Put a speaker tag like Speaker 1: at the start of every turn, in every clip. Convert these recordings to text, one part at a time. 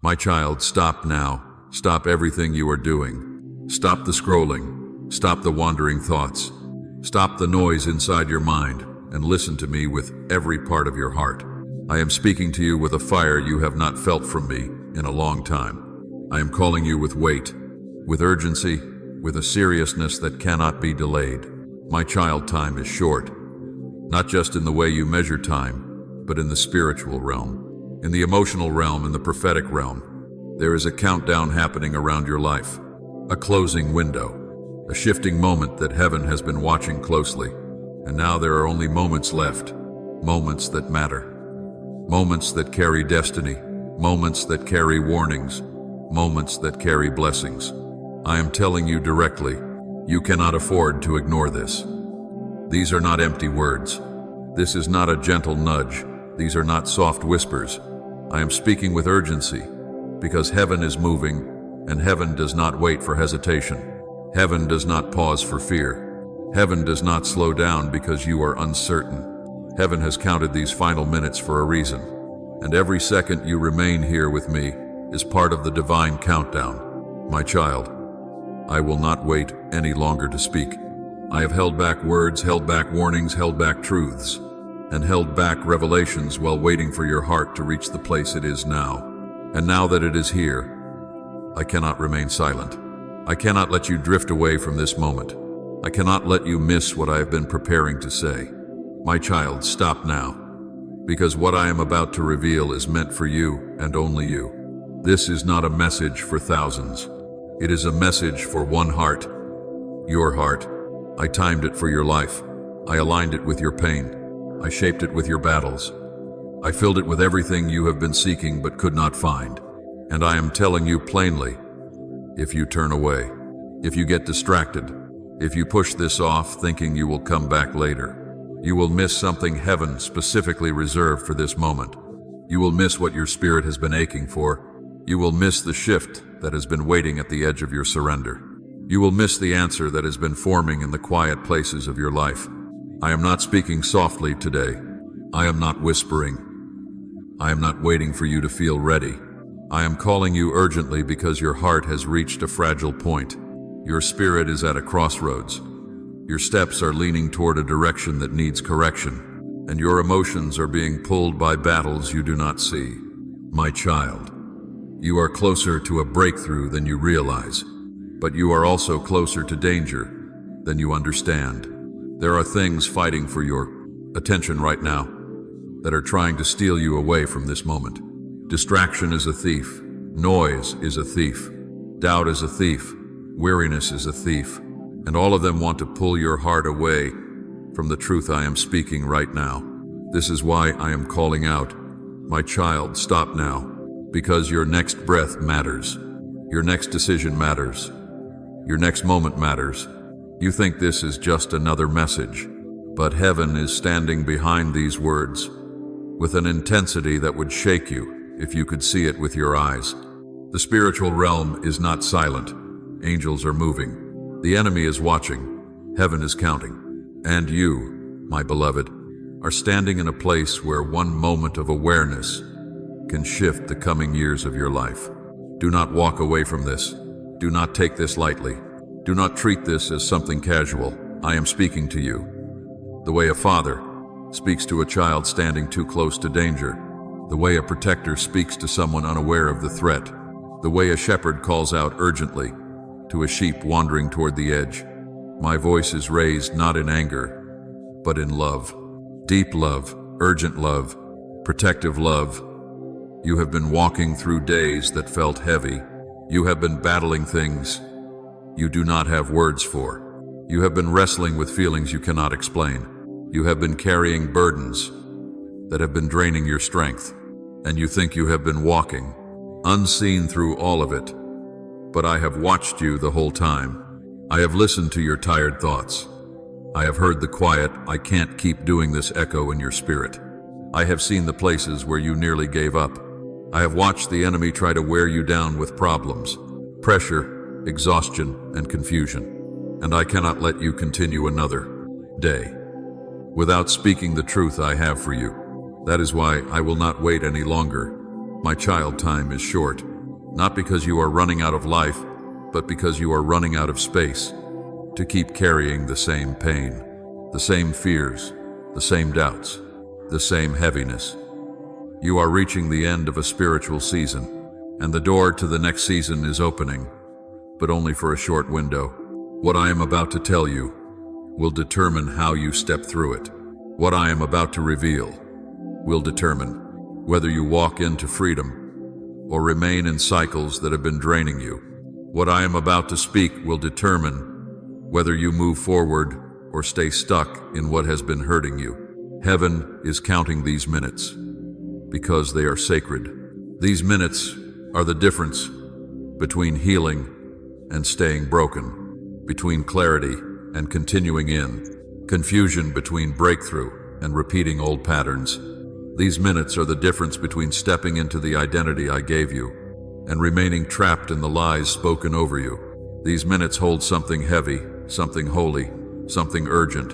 Speaker 1: My child, stop now. Stop everything you are doing. Stop the scrolling. Stop the wandering thoughts. Stop the noise inside your mind and listen to me with every part of your heart. I am speaking to you with a fire you have not felt from me in a long time. I am calling you with weight, with urgency, with a seriousness that cannot be delayed. My child, time is short, not just in the way you measure time, but in the spiritual realm, in the emotional realm, in the prophetic realm. There is a countdown happening around your life, a closing window, a shifting moment that heaven has been watching closely. And now there are only moments left, moments that matter, moments that carry destiny, moments that carry warnings, moments that carry blessings. I am telling you directly, you cannot afford to ignore this. These are not empty words. This is not a gentle nudge. These are not soft whispers. I am speaking with urgency because heaven is moving, and heaven does not wait for hesitation. Heaven does not pause for fear. Heaven does not slow down because you are uncertain. Heaven has counted these final minutes for a reason, and every second you remain here with me is part of the divine countdown. My child, I will not wait any longer to speak. I have held back words, held back warnings, held back truths, and held back revelations while waiting for your heart to reach the place it is now. And now that it is here, I cannot remain silent. I cannot let you drift away from this moment. I cannot let you miss what I have been preparing to say. My child, stop now, because what I am about to reveal is meant for you and only you. This is not a message for thousands. It is a message for one heart, your heart. I timed it for your life. I aligned it with your pain. I shaped it with your battles. I filled it with everything you have been seeking but could not find. And I am telling you plainly, if you turn away, if you get distracted, if you push this off thinking you will come back later, you will miss something heaven specifically reserved for this moment. You will miss what your spirit has been aching for. You will miss the shift that has been waiting at the edge of your surrender. You will miss the answer that has been forming in the quiet places of your life. I am not speaking softly today. I am not whispering. I am not waiting for you to feel ready. I am calling you urgently because your heart has reached a fragile point. Your spirit is at a crossroads. Your steps are leaning toward a direction that needs correction, and your emotions are being pulled by battles you do not see. My child, you are closer to a breakthrough than you realize, but you are also closer to danger than you understand. There are things fighting for your attention right now that are trying to steal you away from this moment. Distraction is a thief. Noise is a thief. Doubt is a thief. Weariness is a thief. And all of them want to pull your heart away from the truth I am speaking right now. This is why I am calling out, my child, stop now, because your next breath matters. Your next decision matters. Your next moment matters. You think this is just another message, but heaven is standing behind these words with an intensity that would shake you if you could see it with your eyes. The spiritual realm is not silent. Angels are moving. The enemy is watching. Heaven is counting. And you, my beloved, are standing in a place where one moment of awareness can shift the coming years of your life. Do not walk away from this. Do not take this lightly. Do not treat this as something casual. I am speaking to you the way a father speaks to a child standing too close to danger, the way a protector speaks to someone unaware of the threat, the way a shepherd calls out urgently to a sheep wandering toward the edge. My voice is raised not in anger, but in love. Deep love, urgent love, protective love. You have been walking through days that felt heavy. You have been battling things you do not have words for. You have been wrestling with feelings you cannot explain. You have been carrying burdens that have been draining your strength, and you think you have been walking unseen through all of it. But I have watched you the whole time. I have listened to your tired thoughts. I have heard the quiet, I can't keep doing this echo in your spirit. I have seen the places where you nearly gave up. I have watched the enemy try to wear you down with problems, pressure, exhaustion, and confusion. And I cannot let you continue another day without speaking the truth I have for you. That is why I will not wait any longer. My child, time is short. Not because you are running out of life, but because you are running out of space to keep carrying the same pain, the same fears, the same doubts, the same heaviness. You are reaching the end of a spiritual season, and the door to the next season is opening, but only for a short window. What I am about to tell you will determine how you step through it. What I am about to reveal will determine whether you walk into freedom or remain in cycles that have been draining you. What I am about to speak will determine whether you move forward or stay stuck in what has been hurting you. Heaven is counting these minutes because they are sacred. These minutes are the difference between healing and staying broken, between clarity and continuing in, confusion between breakthrough and repeating old patterns. These minutes are the difference between stepping into the identity I gave you and remaining trapped in the lies spoken over you. These minutes hold something heavy, something holy, something urgent.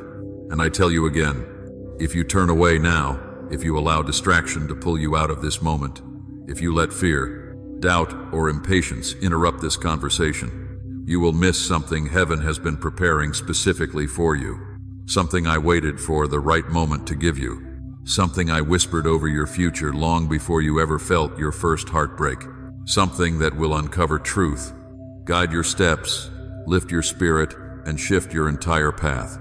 Speaker 1: And I tell you again, if you turn away now, if you allow distraction to pull you out of this moment, if you let fear, doubt, or impatience interrupt this conversation, you will miss something heaven has been preparing specifically for you. Something I waited for the right moment to give you. Something I whispered over your future long before you ever felt your first heartbreak. Something that will uncover truth, guide your steps, lift your spirit, and shift your entire path.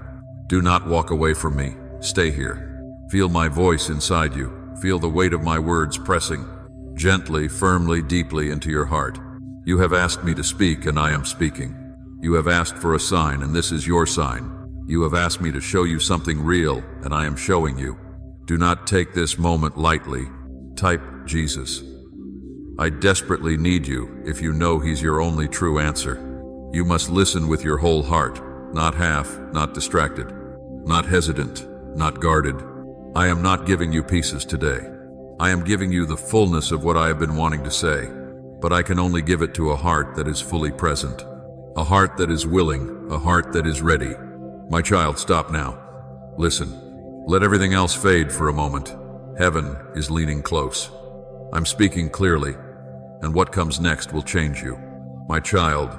Speaker 1: Do not walk away from me. Stay here. Feel my voice inside you. Feel the weight of my words pressing gently, firmly, deeply into your heart. You have asked me to speak, and I am speaking. You have asked for a sign, and this is your sign. You have asked me to show you something real, and I am showing you. Do not take this moment lightly. Type Jesus. I desperately need you if you know He's your only true answer. You must listen with your whole heart, not half, not distracted, not hesitant, not guarded. I am not giving you pieces today. I am giving you the fullness of what I have been wanting to say, but I can only give it to a heart that is fully present, a heart that is willing, a heart that is ready. My child, stop now. Listen. Let everything else fade for a moment. Heaven is leaning close. I'm speaking clearly, and what comes next will change you. My child,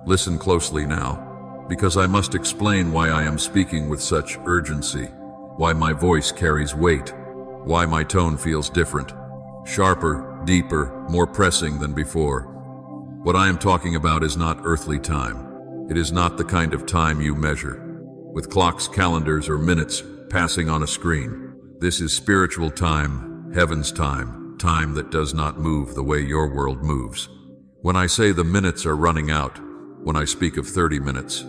Speaker 1: listen closely now, because I must explain why I am speaking with such urgency, why my voice carries weight, why my tone feels different, sharper, deeper, more pressing than before. What I am talking about is not earthly time. It is not the kind of time you measure with clocks, calendars, or minutes passing on a screen. This is spiritual time, heaven's time, time that does not move the way your world moves. When I say the minutes are running out, when I speak of 30 minutes,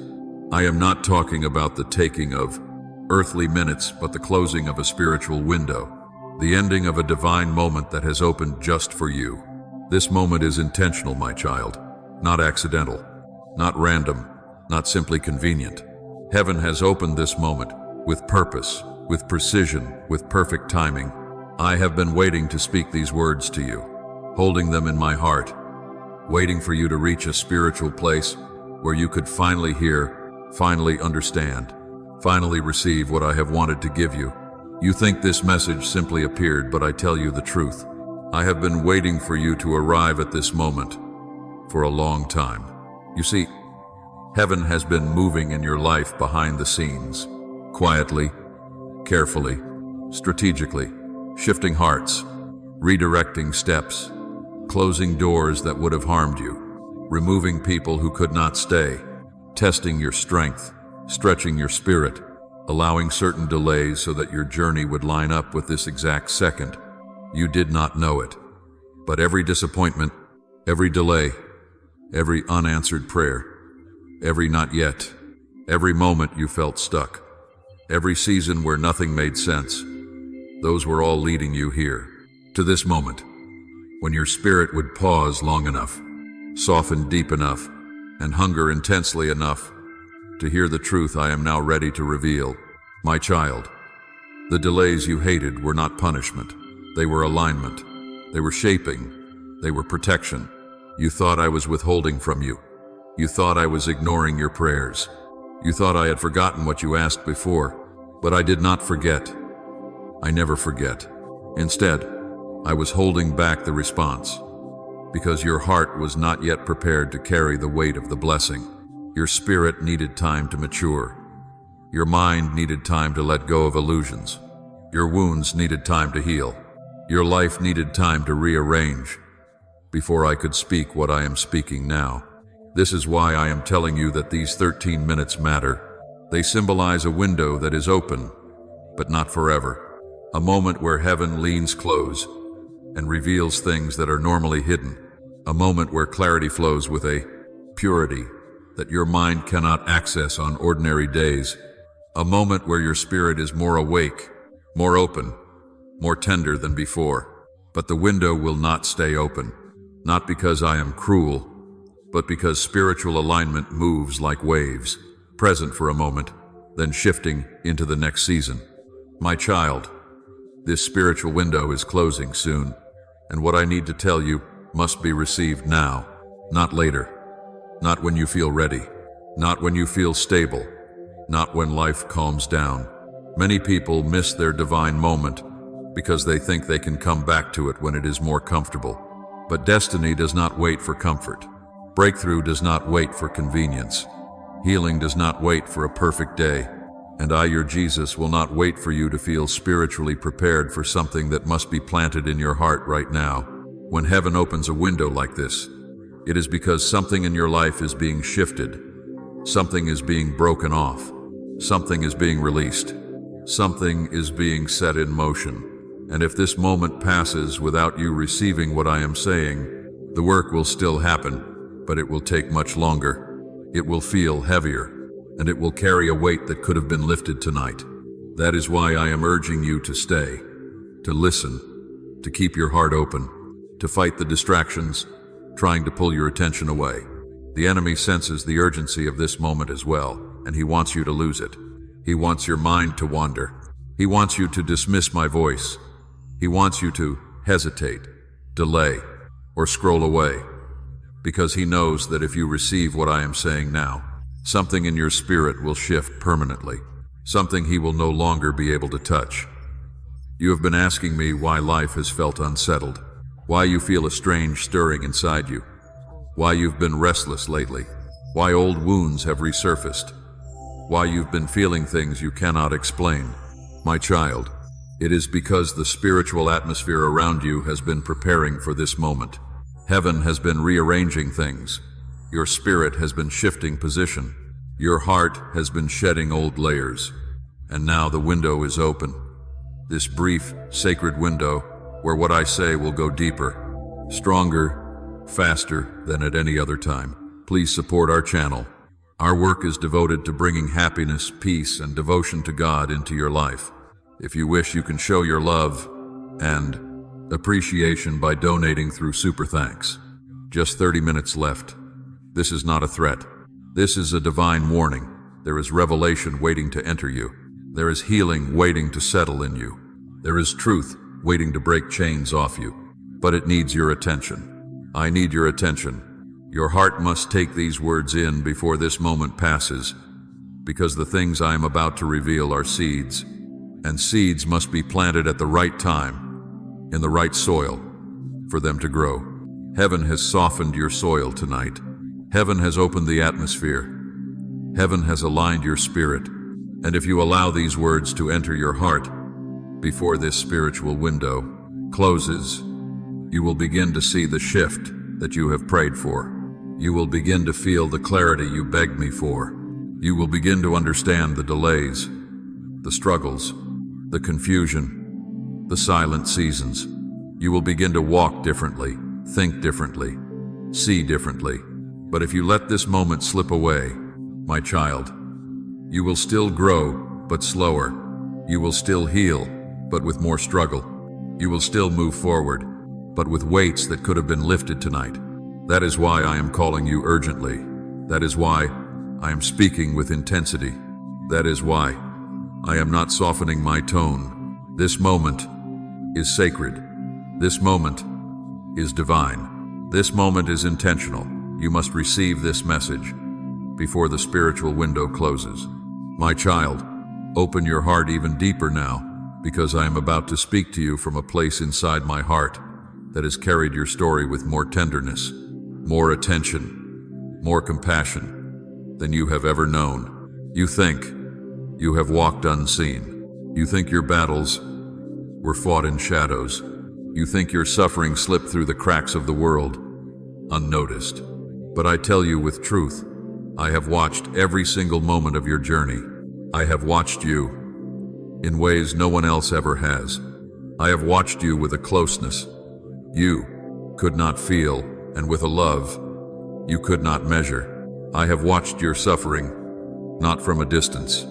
Speaker 1: I am not talking about the taking of earthly minutes, but the closing of a spiritual window, the ending of a divine moment that has opened just for you. This moment is intentional, my child, not accidental, not random, not simply convenient. Heaven has opened this moment with purpose, with precision, with perfect timing. I have been waiting to speak these words to you, holding them in my heart, waiting for you to reach a spiritual place where you could finally hear, finally understand, finally receive what I have wanted to give you. You think this message simply appeared, but I tell you the truth. I have been waiting for you to arrive at this moment for a long time. You see, heaven has been moving in your life behind the scenes, quietly, carefully, strategically, shifting hearts, redirecting steps, closing doors that would have harmed you, removing people who could not stay, testing your strength, stretching your spirit, allowing certain delays so that your journey would line up with this exact second. You did not know it, but every disappointment, every delay, every unanswered prayer, every not yet, every moment you felt stuck, every season where nothing made sense, those were all leading you here, to this moment, when your spirit would pause long enough, soften deep enough, and hunger intensely enough to hear the truth I am now ready to reveal. My child, the delays you hated were not punishment. They were alignment. They were shaping. They were protection. You thought I was withholding from you. You thought I was ignoring your prayers. You thought I had forgotten what you asked before, but I did not forget. I never forget. Instead, I was holding back the response. because your heart was not yet prepared to carry the weight of the blessing. Your spirit needed time to mature. Your mind needed time to let go of illusions. Your wounds needed time to heal. Your life needed time to rearrange before I could speak what I am speaking now. This is why I am telling you that these 13 minutes matter. They symbolize a window that is open, but not forever. A moment where heaven leans close and reveals things that are normally hidden. A moment where clarity flows with a purity that your mind cannot access on ordinary days. A moment where your spirit is more awake, more open, more tender than before. But the window will not stay open, not because I am cruel, but because spiritual alignment moves like waves, present for a moment, then shifting into the next season. My child, this spiritual window is closing soon, and what I need to tell you must be received now, not later, not when you feel ready, not when you feel stable, not when life calms down. Many people miss their divine moment because they think they can come back to it when it is more comfortable. But destiny does not wait for comfort. Breakthrough does not wait for convenience. Healing does not wait for a perfect day. And I, your Jesus, will not wait for you to feel spiritually prepared for something that must be planted in your heart right now. When heaven opens a window like this, it is because something in your life is being shifted. Something is being broken off. Something is being released. Something is being set in motion. And if this moment passes without you receiving what I am saying, the work will still happen, but it will take much longer. It will feel heavier, and it will carry a weight that could have been lifted tonight. That is why I am urging you to stay, to listen, to keep your heart open, to fight the distractions, trying to pull your attention away. The enemy senses the urgency of this moment as well, and he wants you to lose it. He wants your mind to wander. He wants you to dismiss my voice. He wants you to hesitate, delay, or scroll away, because he knows that if you receive what I am saying now, something in your spirit will shift permanently, something he will no longer be able to touch. You have been asking me why life has felt unsettled, why you feel a strange stirring inside you, why you've been restless lately, why old wounds have resurfaced, why you've been feeling things you cannot explain. My child, it is because the spiritual atmosphere around you has been preparing for this moment. Heaven has been rearranging things. Your spirit has been shifting position. Your heart has been shedding old layers. And now the window is open. This brief, sacred window where what I say will go deeper, stronger, faster than at any other time. Please support our channel. Our work is devoted to bringing happiness, peace, and devotion to God into your life. If you wish, you can show your love and appreciation by donating through Super Thanks. Just 30 minutes left. This is not a threat. This is a divine warning. There is revelation waiting to enter you. There is healing waiting to settle in you. There is truth waiting to break chains off you. But it needs your attention. I need your attention. Your heart must take these words in before this moment passes, because the things I am about to reveal are seeds, and seeds must be planted at the right time, in the right soil, for them to grow. Heaven has softened your soil tonight. Heaven has opened the atmosphere. Heaven has aligned your spirit. And if you allow these words to enter your heart before this spiritual window closes, you will begin to see the shift that you have prayed for. You will begin to feel the clarity you begged me for. You will begin to understand the delays, the struggles, the confusion, the silent seasons. You will begin to walk differently, think differently, see differently. But if you let this moment slip away, my child, you will still grow, but slower. You will still heal, but with more struggle. You will still move forward, but with weights that could have been lifted tonight. That is why I am calling you urgently. That is why I am speaking with intensity. That is why I am not softening my tone. This moment is sacred. This moment is divine. This moment is intentional. You must receive this message before the spiritual window closes. My child, open your heart even deeper now, because I am about to speak to you from a place inside my heart. that has carried your story with more tenderness, more attention, more compassion than you have ever known. You think you have walked unseen. You think your battles were fought in shadows. You think your suffering slipped through the cracks of the world, unnoticed. But I tell you with truth, I have watched every single moment of your journey. I have watched you in ways no one else ever has. I have watched you with a closeness you could not feel, and with a love you could not measure. I have watched your suffering, not from a distance,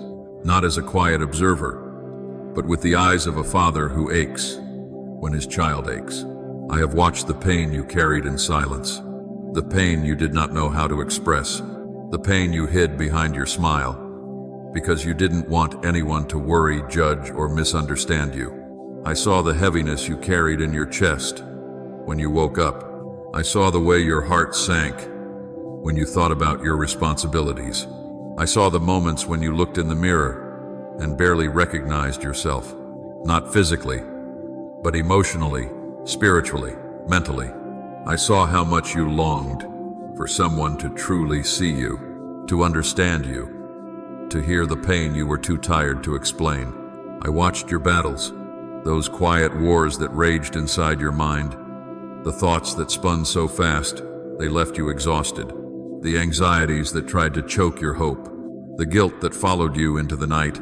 Speaker 1: not as a quiet observer, but with the eyes of a father who aches when his child aches. I have watched the pain you carried in silence, the pain you did not know how to express, the pain you hid behind your smile, because you didn't want anyone to worry, judge, or misunderstand you. I saw the heaviness you carried in your chest when you woke up. I saw the way your heart sank when you thought about your responsibilities. I saw the moments when you looked in the mirror and barely recognized yourself, not physically, but emotionally, spiritually, mentally. I saw how much you longed for someone to truly see you, to understand you, to hear the pain you were too tired to explain. I watched your battles, those quiet wars that raged inside your mind, the thoughts that spun so fast they left you exhausted, the anxieties that tried to choke your hope, the guilt that followed you into the night,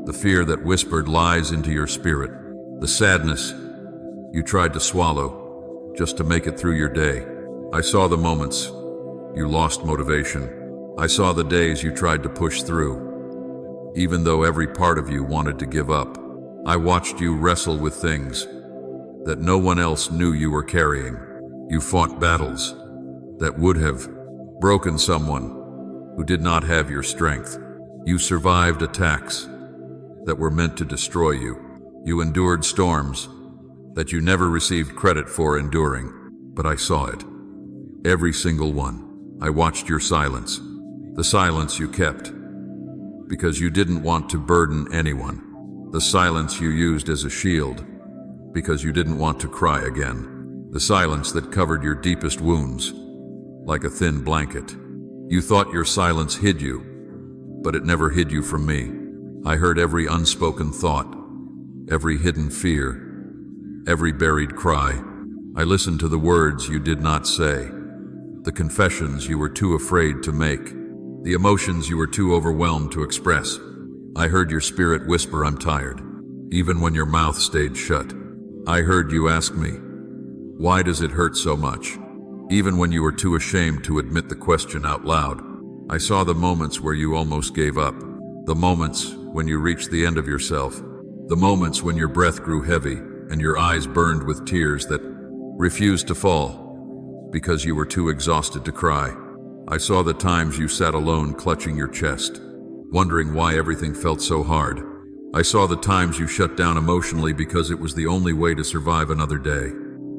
Speaker 1: the fear that whispered lies into your spirit, the sadness you tried to swallow just to make it through your day. I saw the moments you lost motivation. I saw the days you tried to push through, even though every part of you wanted to give up. I watched you wrestle with things that no one else knew you were carrying. You fought battles that would have broken someone who did not have your strength. You survived attacks that were meant to destroy you. You endured storms that you never received credit for enduring, but I saw it. Every single one. I watched your silence, the silence you kept because you didn't want to burden anyone, the silence you used as a shield because you didn't want to cry again, the silence that covered your deepest wounds like a thin blanket. You thought your silence hid you, but it never hid you from me. I heard every unspoken thought, every hidden fear, every buried cry. I listened to the words you did not say, the confessions you were too afraid to make, the emotions you were too overwhelmed to express. I heard your spirit whisper, "I'm tired," even when your mouth stayed shut. I heard you ask me, "Why does it hurt so much?" even when you were too ashamed to admit the question out loud. I saw the moments where you almost gave up, the moments when you reached the end of yourself, the moments when your breath grew heavy and your eyes burned with tears that refused to fall because you were too exhausted to cry. I saw the times you sat alone clutching your chest, wondering why everything felt so hard. I saw the times you shut down emotionally because it was the only way to survive another day.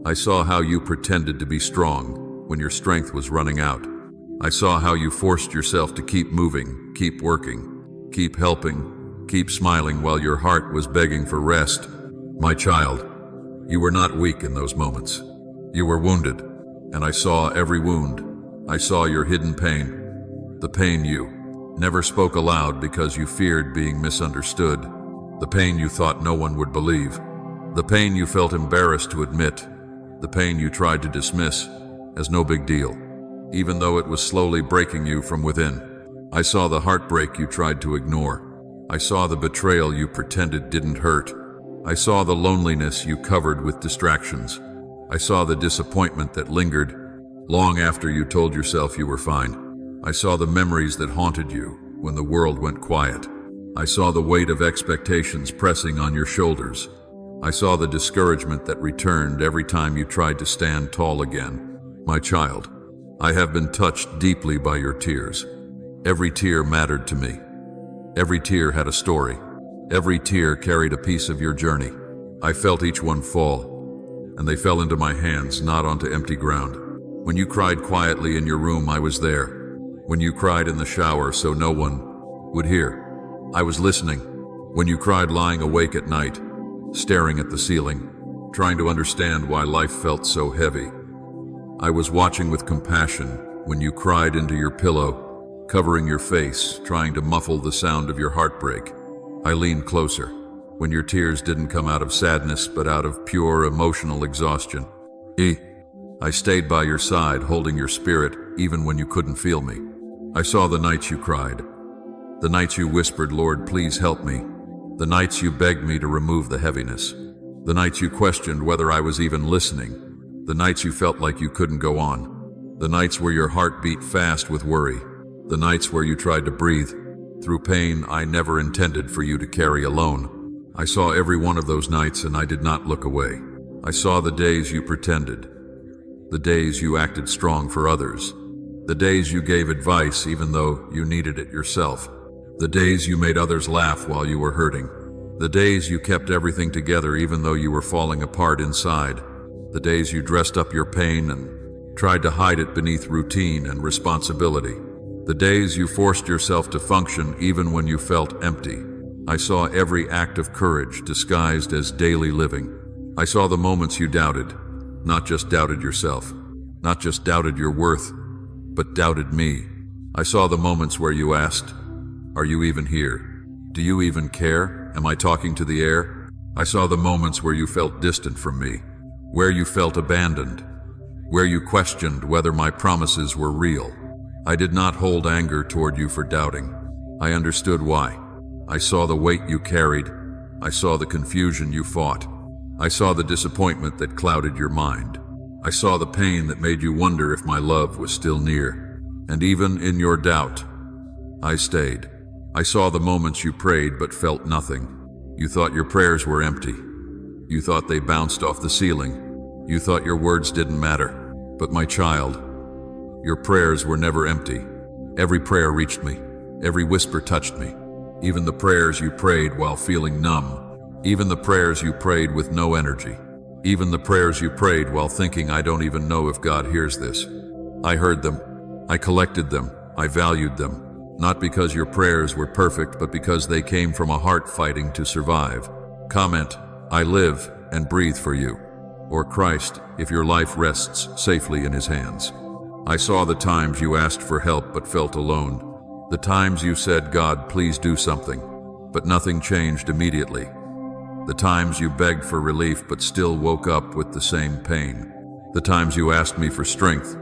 Speaker 1: I saw how you pretended to be strong when your strength was running out. I saw how you forced yourself to keep moving, keep working, keep helping, keep smiling while your heart was begging for rest. My child, you were not weak in those moments. You were wounded, and I saw every wound. I saw your hidden pain, the pain you never spoke aloud because you feared being misunderstood, the pain you thought no one would believe, the pain you felt embarrassed to admit, the pain you tried to dismiss as no big deal, even though it was slowly breaking you from within. I saw the heartbreak you tried to ignore. I saw the betrayal you pretended didn't hurt. I saw the loneliness you covered with distractions. I saw the disappointment that lingered long after you told yourself you were fine. I saw the memories that haunted you when the world went quiet. I saw the weight of expectations pressing on your shoulders. I saw the discouragement that returned every time you tried to stand tall again. My child, I have been touched deeply by your tears. Every tear mattered to me. Every tear had a story. Every tear carried a piece of your journey. I felt each one fall, and they fell into my hands, not onto empty ground. When you cried quietly in your room, I was there. When you cried in the shower so no one would hear, I was listening. When you cried lying awake at night, staring at the ceiling, trying to understand why life felt so heavy. I was watching with compassion when you cried into your pillow, covering your face, trying to muffle the sound of your heartbreak. I leaned closer, when your tears didn't come out of sadness but out of pure emotional exhaustion. I stayed by your side, holding your spirit even when you couldn't feel me. I saw the nights you cried, the nights you whispered, "Lord, please help me," the nights you begged me to remove the heaviness, the nights you questioned whether I was even listening, the nights you felt like you couldn't go on, the nights where your heart beat fast with worry, the nights where you tried to breathe through pain I never intended for you to carry alone. I saw every one of those nights and I did not look away. I saw the days you pretended, the days you acted strong for others, the days you gave advice even though you needed it yourself, the days you made others laugh while you were hurting, the days you kept everything together even though you were falling apart inside, the days you dressed up your pain and tried to hide it beneath routine and responsibility, the days you forced yourself to function even when you felt empty. I saw every act of courage disguised as daily living. I saw the moments you doubted, not just doubted yourself, not just doubted your worth, but doubted me. I saw the moments where you asked, "Are you even here? Do you even care? Am I talking to the air?" I saw the moments where you felt distant from me, where you felt abandoned, where you questioned whether my promises were real. I did not hold anger toward you for doubting. I understood why. I saw the weight you carried. I saw the confusion you fought. I saw the disappointment that clouded your mind. I saw the pain that made you wonder if my love was still near. And even in your doubt, I stayed. I saw the moments you prayed but felt nothing. You thought your prayers were empty. You thought they bounced off the ceiling. You thought your words didn't matter. But my child, your prayers were never empty. Every prayer reached me. Every whisper touched me. Even the prayers you prayed while feeling numb. Even the prayers you prayed with no energy. Even the prayers you prayed while thinking, "I don't even know if God hears this." I heard them. I collected them. I valued them. Not because your prayers were perfect, but because they came from a heart fighting to survive. Comment, "I live and breathe for you." Or Christ, if your life rests safely in His hands. I saw the times you asked for help but felt alone. The times you said, "God, please do something," but nothing changed immediately. The times you begged for relief but still woke up with the same pain. The times you asked me for strength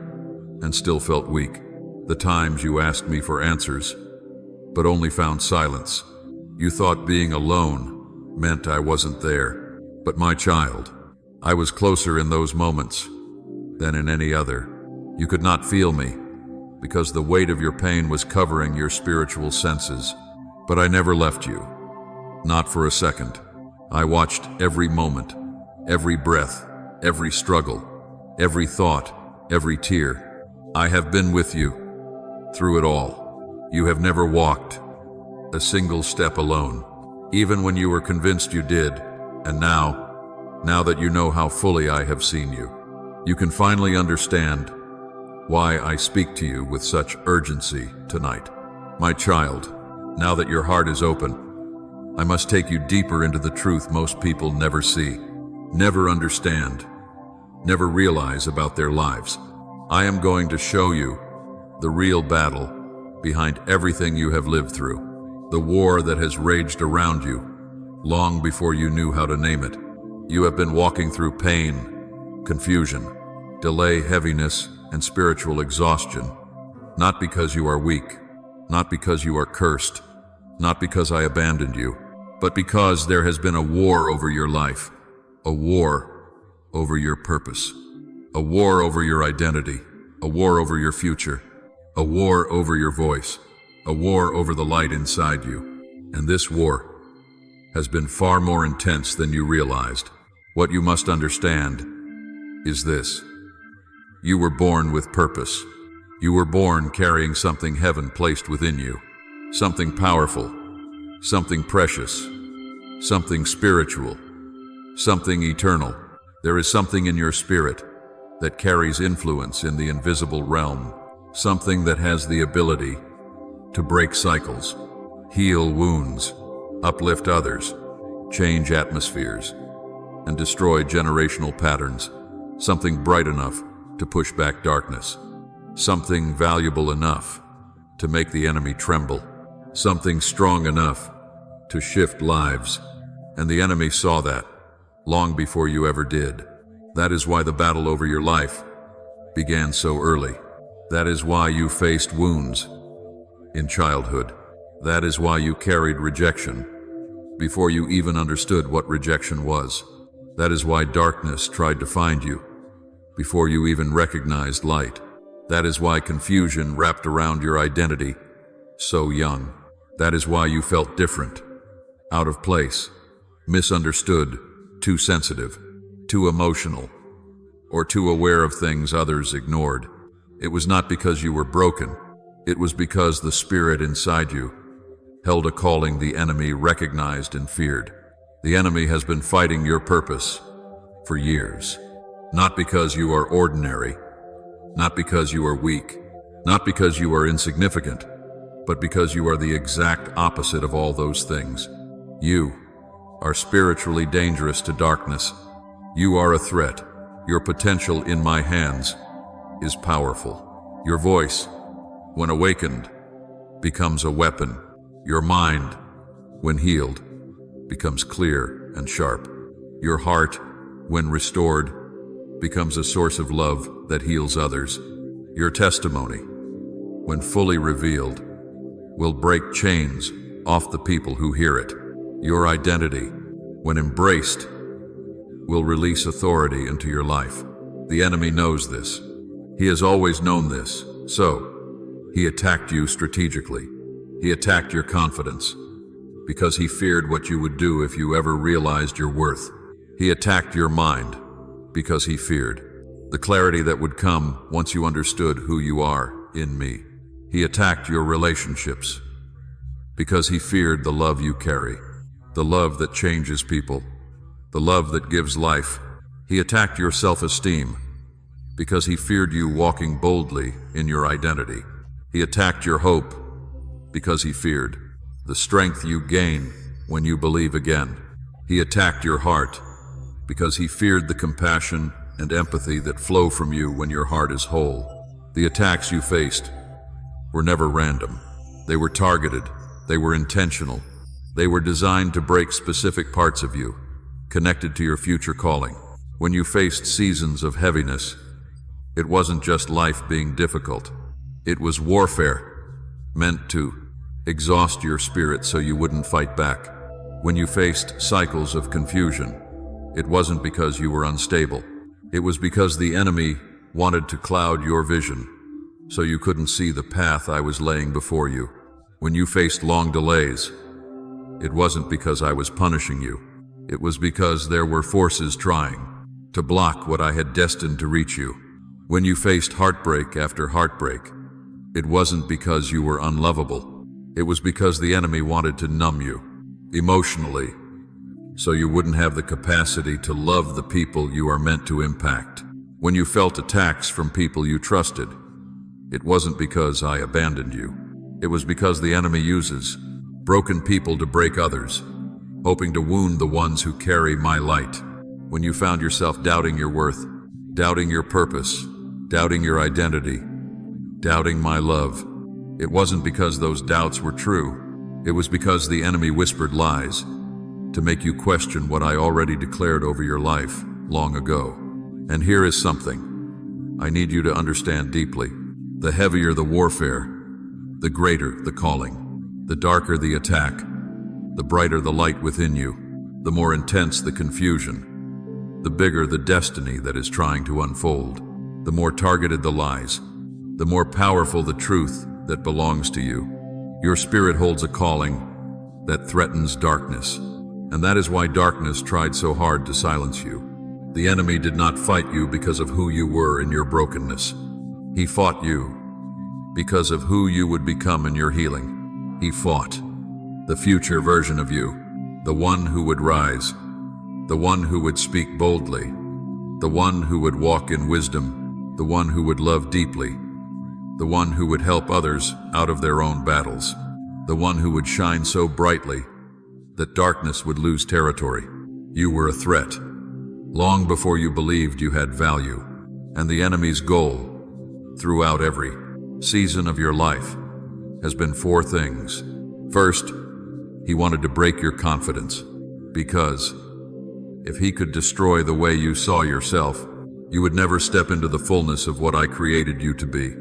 Speaker 1: and still felt weak. The times you asked me for answers but only found silence. You thought being alone meant I wasn't there. But my child, I was closer in those moments than in any other. You could not feel me because the weight of your pain was covering your spiritual senses. But I never left you, not for a second. I watched every moment, every breath, every struggle, every thought, every tear. I have been with you through it all. You have never walked a single step alone, even when you were convinced you did. And now that you know how fully I have seen you, you can finally understand why I speak to you with such urgency tonight. My child, now that your heart is open, I must take you deeper into the truth most people never see, never understand, never realize about their lives. I am going to show you the real battle behind everything you have lived through, the war that has raged around you long before you knew how to name it. You have been walking through pain, confusion, delay, heaviness, and spiritual exhaustion, not because you are weak, not because you are cursed, not because I abandoned you, but because there has been a war over your life, a war over your purpose, a war over your identity, a war over your future, a war over your voice, a war over the light inside you. And this war has been far more intense than you realized. What you must understand is this: you were born with purpose. You were born carrying something heaven placed within you, something powerful, something precious, something spiritual, something eternal. There is something in your spirit that carries influence in the invisible realm, something that has the ability to break cycles, heal wounds, uplift others, change atmospheres. and destroy generational patterns, something bright enough to push back darkness, something valuable enough to make the enemy tremble, something strong enough to shift lives. And the enemy saw that long before you ever did. That is why the battle over your life began so early. That is why you faced wounds in childhood. That is why you carried rejection before you even understood what rejection was. That is why darkness tried to find you before you even recognized light. That is why confusion wrapped around your identity so young. That is why you felt different, out of place, misunderstood, too sensitive, too emotional, or too aware of things others ignored. It was not because you were broken. It was because the spirit inside you held a calling the enemy recognized and feared. The enemy has been fighting your purpose for years. Not because you are ordinary, not because you are weak, not because you are insignificant, but because you are the exact opposite of all those things. You are spiritually dangerous to darkness. You are a threat. Your potential in my hands is powerful. Your voice, when awakened, becomes a weapon. Your mind, when healed, becomes clear and sharp. Your heart, when restored, becomes a source of love that heals others. Your testimony, when fully revealed, will break chains off the people who hear it. Your identity, when embraced, will release authority into your life. The enemy knows this. He has always known this. So, he attacked you strategically. He attacked your confidence because he feared what you would do if you ever realized your worth. He attacked your mind because he feared the clarity that would come once you understood who you are in me. He attacked your relationships because he feared the love you carry, the love that changes people, the love that gives life. He attacked your self-esteem because he feared you walking boldly in your identity. He attacked your hope because he feared the strength you gain when you believe again. He attacked your heart because he feared the compassion and empathy that flow from you when your heart is whole. The attacks you faced were never random. They were targeted. They were intentional. They were designed to break specific parts of you, connected to your future calling. When you faced seasons of heaviness, it wasn't just life being difficult. It was warfare, meant to exhaust your spirit so you wouldn't fight back. When you faced cycles of confusion, it wasn't because you were unstable. It was because the enemy wanted to cloud your vision so you couldn't see the path I was laying before you. When you faced long delays, it wasn't because I was punishing you. It was because there were forces trying to block what I had destined to reach you. When you faced heartbreak after heartbreak, it wasn't because you were unlovable. It was because the enemy wanted to numb you emotionally so you wouldn't have the capacity to love the people you are meant to impact. When you felt attacks from people you trusted, it wasn't because I abandoned you. It was because the enemy uses broken people to break others, hoping to wound the ones who carry my light. When you found yourself doubting your worth, doubting your purpose, doubting your identity, doubting my love, it wasn't because those doubts were true. It was because the enemy whispered lies to make you question what I already declared over your life long ago. And here is something I need you to understand deeply. The heavier the warfare, the greater the calling. The darker the attack, the brighter the light within you, the more intense the confusion, the bigger the destiny that is trying to unfold, the more targeted the lies, the more powerful the truth that belongs to you. Your spirit holds a calling that threatens darkness, and that is why darkness tried so hard to silence you. The enemy did not fight you because of who you were in your brokenness. He fought you because of who you would become in your healing. He fought the future version of you, the one who would rise, the one who would speak boldly, the one who would walk in wisdom, the one who would love deeply, the one who would help others out of their own battles, the one who would shine so brightly that darkness would lose territory. You were a threat, long before you believed you had value. And the enemy's goal, throughout every season of your life, has been four things. First, he wanted to break your confidence, because if he could destroy the way you saw yourself, you would never step into the fullness of what I created you to be.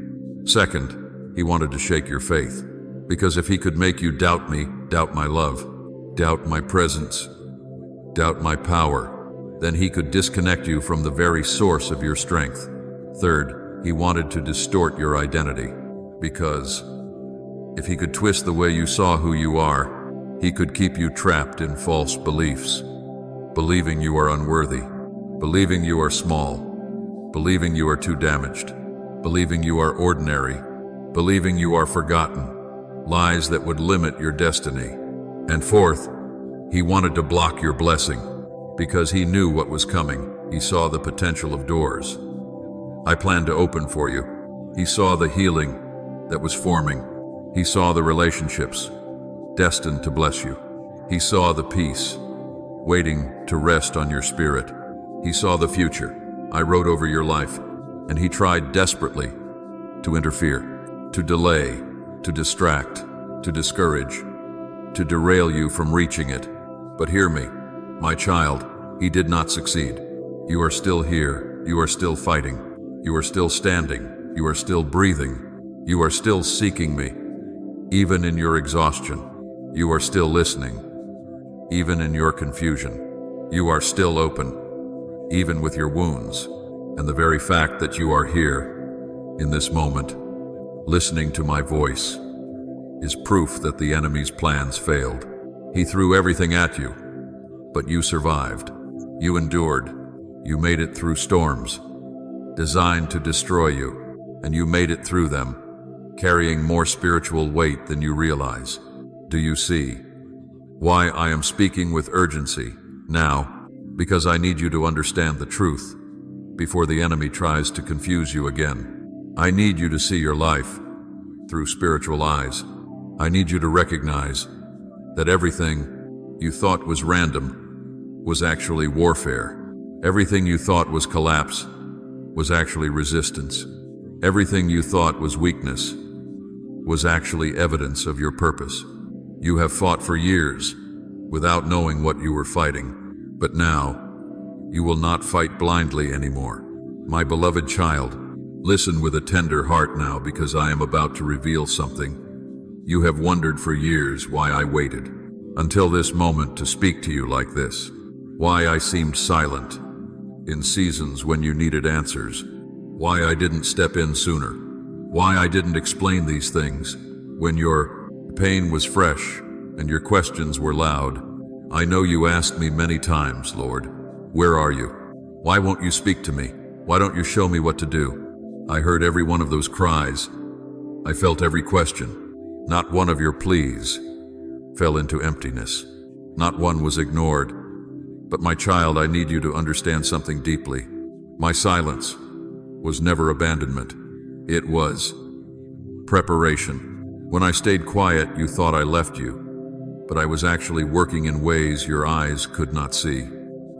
Speaker 1: Second, he wanted to shake your faith, because if he could make you doubt me, doubt my love, doubt my presence, doubt my power, then he could disconnect you from the very source of your strength. Third, he wanted to distort your identity, because if he could twist the way you saw who you are, he could keep you trapped in false beliefs, believing you are unworthy, believing you are small, believing you are too damaged, believing you are ordinary, believing you are forgotten, lies that would limit your destiny. And fourth, he wanted to block your blessing, because he knew what was coming. He saw the potential of doors I planned to open for you. He saw the healing that was forming. He saw the relationships destined to bless you. He saw the peace waiting to rest on your spirit. He saw the future I wrote over your life, and he tried desperately to interfere, to delay, to distract, to discourage, to derail you from reaching it. But hear me, my child, he did not succeed. You are still here. You are still fighting. You are still standing. You are still breathing. You are still seeking me. Even in your exhaustion, you are still listening. Even in your confusion, you are still open. Even with your wounds, and the very fact that you are here, in this moment, listening to my voice, is proof that the enemy's plans failed. He threw everything at you, but you survived. You endured. You made it through storms designed to destroy you, and you made it through them, carrying more spiritual weight than you realize. Do you see why I am speaking with urgency now? Because I need you to understand the truth before the enemy tries to confuse you again. I need you to see your life through spiritual eyes. I need you to recognize that everything you thought was random was actually warfare. Everything you thought was collapse was actually resistance. Everything you thought was weakness was actually evidence of your purpose. You have fought for years without knowing what you were fighting. But now, you will not fight blindly anymore. My beloved child, listen with a tender heart now, because I am about to reveal something. You have wondered for years why I waited until this moment to speak to you like this. Why I seemed silent in seasons when you needed answers. Why I didn't step in sooner. Why I didn't explain these things when your pain was fresh and your questions were loud. I know you asked me many times, Lord, where are you? Why won't you speak to me? Why don't you show me what to do? I heard every one of those cries. I felt every question. Not one of your pleas fell into emptiness. Not one was ignored. But my child, I need you to understand something deeply. My silence was never abandonment. It was preparation. When I stayed quiet, you thought I left you. But I was actually working in ways your eyes could not see.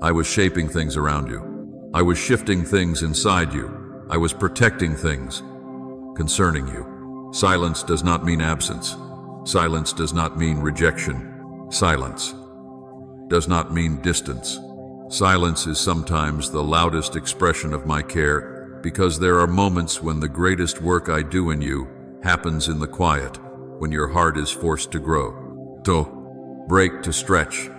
Speaker 1: I was shaping things around you. I was shifting things inside you. I was protecting things concerning you. Silence does not mean absence. Silence does not mean rejection. Silence does not mean distance. Silence is sometimes the loudest expression of my care, because there are moments when the greatest work I do in you happens in the quiet, when your heart is forced to grow. To break, to stretch,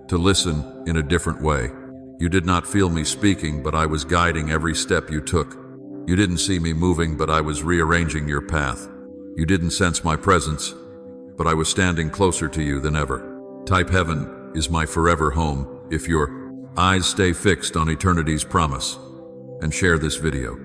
Speaker 1: to listen in a different way. You did not feel me speaking, but I was guiding every step you took. You didn't see me moving, but I was rearranging your path. You didn't sense my presence, but I was standing closer to you than ever. Type heaven is my forever home if your eyes stay fixed on eternity's promise, and share this video.